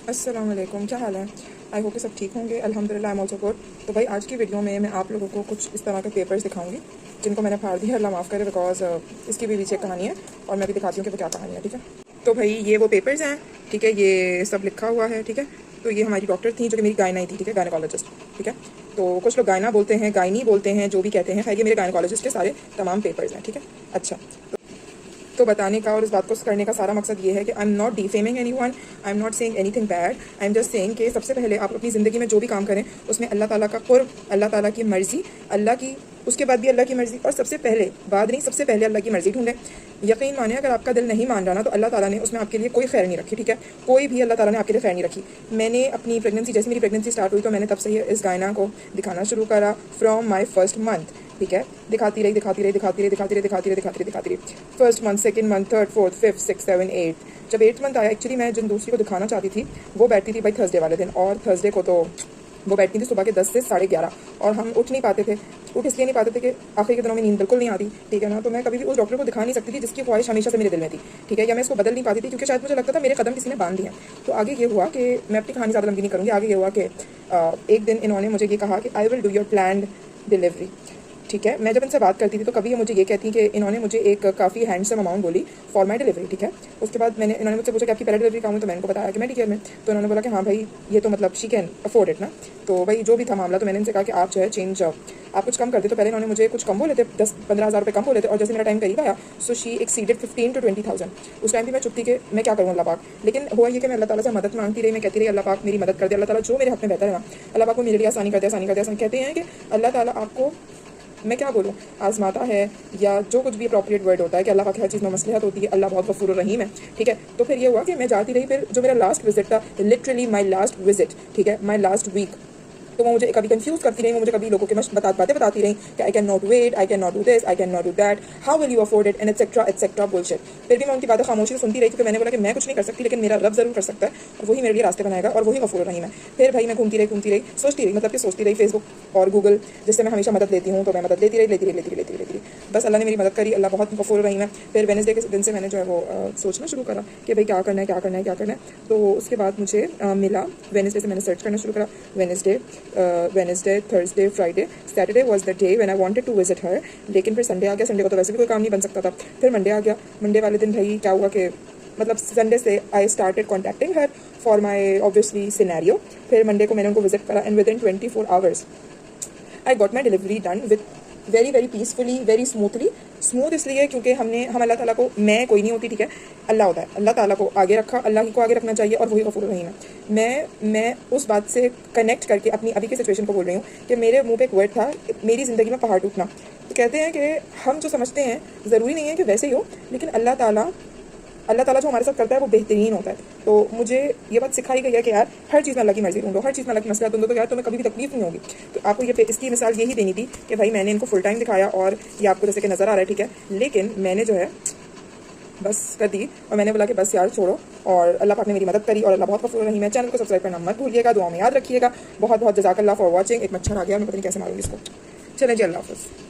अस्सलाम वालेकुम, क्या हाल है। आई होप कि सब ठीक होंगे। अल्हम्दुलिल्लाह आई एम ऑल्सो गुड। तो भाई आज की वीडियो में मैं आप लोगों को कुछ इस तरह के पेपर्स दिखाऊंगी जिनको मैंने फाड़ दिया, अल्लाह माफ़ करे, बिकॉज इसकी भी पीछे एक कहानी है और मैं भी दिखाती हूँ कि वो क्या कहानी है। ठीक है, तो भाई ये वो पेपर्स हैं, ठीक है, ये सब लिखा हुआ है। ठीक है, तो ये हमारी डॉक्टर थी जो कि मेरी गायना ही थी, ठीक है, गायनोकोलॉजिस्ट। ठीक है, तो कुछ लोग गायना बोलते हैं, गायनी बोलते हैं, जो भी कहते हैं। खैर ये मेरे गायनोकोलॉजिस्ट के सारे तमाम पेपर्स हैं। ठीक है, अच्छा, तो बताने का और इस बात को करने का सारा मकसद ये है कि I am not defaming anyone, I am not saying anything bad, I am just saying कि सबसे पहले आप अपनी ज़िंदगी में जो भी काम करें उसमें अल्लाह ताला का कुर्ब, अल्लाह ताला की मर्ज़ी, अल्लाह की, उसके बाद भी अल्लाह की मर्ज़ी, और सबसे पहले, बाद नहीं, सबसे पहले अल्लाह की मर्ज़ी ढूंढें। यकीन माने अगर आपका दिल नहीं मान रहा ना, तो अल्लाह ताला ने उसमें आपके लिए कोई खैर नहीं रखी। ठीक है, कोई भी अल्लाह ताला ने आपके लिए खैर नहीं रखी। मैंने अपनी प्रेगनेंसी, जैसे मेरी प्रेगनेंसी स्टार्ट हुई, तो मैंने तब से ही इस गायना को दिखाना शुरू करा फ्रॉम माई फर्स्ट मंथ। ठीक है, दिखाती रही दिखाती रही दिखाती रही दिखाती रही दिखाती रही दिखाती रही दिखाती रही first month, second month, third, fourth, fifth, six, seven, eight. जब 8th मंथ आया, एक्चुअली मैं जिन दूसरी को दिखाना चाहती थी वो बैठती थी भाई थर्सडे वाले दिन, और थर्सडे को तो वो बैठती थी सुबह के 10 से 11:30, और हम उठ नहीं पाते थे। उठ इसलिए नहीं पाते थे कि आखिर के दिनों में नींद बिल्कुल नहीं आती। ठीक है ना, तो मैं कभी भी उस डॉक्टर को दिखा नहीं सकती थी जिसकी ख्वाहिश हमेशा से मेरे दिल में थी। ठीक है, या मैं इसको बदल नहीं पाती थी, क्योंकि शायद मुझे लगता था मेरे कदम किसी ने बांध दिए हैं। तो आगे ये हुआ कि मैं अपनी कहानी ज़्यादा लंबी नहीं करूँगी। आगे ये हुआ कि एक दिन इन्होंने मुझे ये कहा कि I will do your planned delivery. ठीक है, मैं जब इनसे बात करती थी तो कभी ये मुझे ये कहती कि इन्होंने मुझे एक काफ़ी हैंडसम अमाउंट बोली फॉर माई डिलीवरी। ठीक है, उसके बाद इन्होंने मुझसे पूछा कि आपकी पहले डिलीवरी कहाँ हुई, तो मैंने उनको बताया कि मेडिकेयर में। तो उन्होंने बोला कि हाँ भाई ये तो मतलब शी कैन अफोर्ड इट ना। तो भाई जो भी था मामला, तो मैंने इनसे कहा कि आप जो है चेंज, आप कुछ कम कर दे। तो पहले इन्होंने मुझे कुछ कम बोले थे, 10-15 हज़ार रुपये कम बोले थे, और जैसे मेरा टाइम करीब आया सो शी एक्सीडेड 15 to 20,000। उस टाइम भी मैं चुप थी कि मैं क्या करूँ अल्लाह पाक। लेकिन हुआ ये कि मैं अल्लाह ताला से मदद मांगती रही, मैं कहती रही अल्लाह पाक मेरी मदद कर दे, अल्लाह ताला जो मेरे हाथ में बेहतर है ना, अल्लाह पाक वो मेरे लिए आसानी कर दे, आसानी कर दे, आसानी। कहते हैं कि अल्लाह ताला आपको, मैं क्या बोलूँ, आजमाता है, या जो कुछ भी अप्रोप्रिएट वर्ड होता है कि अल्लाह पाक हर चीज़ में मसलहत होती है, अल्लाह बहुत गफूर रहीम है। ठीक है, तो फिर ये हुआ कि मैं जाती रही। फिर जो मेरा लास्ट विजिट था, लिटरली माई लास्ट विजिट, ठीक है, माई लास्ट वीक, तो वो मुझे कभी कंफ्यूज करती रही, वो मुझे कभी लोगों के बातें बताती रही कि I can not wait, I can not do this, I can not do that, how will you afford it, and etcetera bullshit. फिर भी मैं उनकी बातें खामोशी से सुनती रही, क्योंकि मैंने बोला कि मैं कुछ नहीं कर सकती, लेकिन मेरा रब जरूर कर सकता है, और वही मेरे लिए रास्ते बनाएगा, और वही गफूर रहीम है। फिर भाई मैं घूमती रही सोचती रही, मतलब कि सोचती रही, फेसबुक और गूगल जिससे मैं हमेशा मदद लेती हूँ, तो मैं मदद लेती रही। बस अल्लाह ने मेरी मदद करी, अल्लाह बहुत गफूर रहीम है। फिर वेडनेसडे के दिन से मैंने जो है वो सोचना शुरू करा कि भाई क्या करना है। तो उसके बाद मुझे मिला, वेडनेसडे से मैंने सर्च करना शुरू करा। Wednesday, Thursday, Friday, Saturday was the day when I wanted to visit her. लेकिन फिर संडे आ गया। संडे को तो वैसे भी कोई काम नहीं बन सकता था। फिर मंडे आ गया। मंडे वाले दिन भाई क्या हुआ कि मतलब संडे से I started contacting her for my obviously scenario. फिर मंडे को मैंने उनको विजिट करा, and with in 24 hours I got my delivery done with very very peacefully, very smoothly. Smooth इसलिए क्योंकि हम अल्लाह ताला को, मैं कोई नहीं होती, ठीक है, अल्लाह होता है, अल्लाह ताला को आगे रखा, अल्लाह ही को आगे रखना चाहिए, और वही गफूर रहीम है। मैं उस बात से कनेक्ट करके अपनी अभी की सिचुएशन को बोल रही हूँ कि मेरे मुंह पे एक वर्ड था, मेरी ज़िंदगी में पहाड़ टूटना। तो कहते हैं कि हम जो समझते हैं ज़रूरी नहीं है कि वैसे ही हो, लेकिन अल्लाह ताला जो हमारे साथ करता है वो बेहतरीन होता है। तो मुझे ये बात सिखाई गई है कि यार हर चीज़ में अल्लाह की मर्जी ढूंढो, हर चीज़ में अल्लाह की मसलहत ढूंढो, तो यार तुम्हें कभी भी तकलीफ नहीं होगी। तो आपको ये इसकी मिसाल यही देनी थी कि भाई मैंने इनको फुल टाइम दिखाया, और ये आपको जैसे कि नज़र आ रहा है, ठीक है, लेकिन मैंने जो है बस कर दी, और मैंने बोला कि बस यार छोड़ो, और अल्लाह पाक ने मेरी मदद करी, और अल्लाह बहुत गफूर रहीम है। चैनल को सब्सक्राइब करना मत भूलिएगा, दुआ में याद रखिएगा। बहुत बहुत जज़ाकल्लाह फॉर वॉचिंग। एक मच्छर आ गया, मैं पता नहीं कैसे मारूंगी इसको। चलें जी, अल्लाह हाफ़िज़।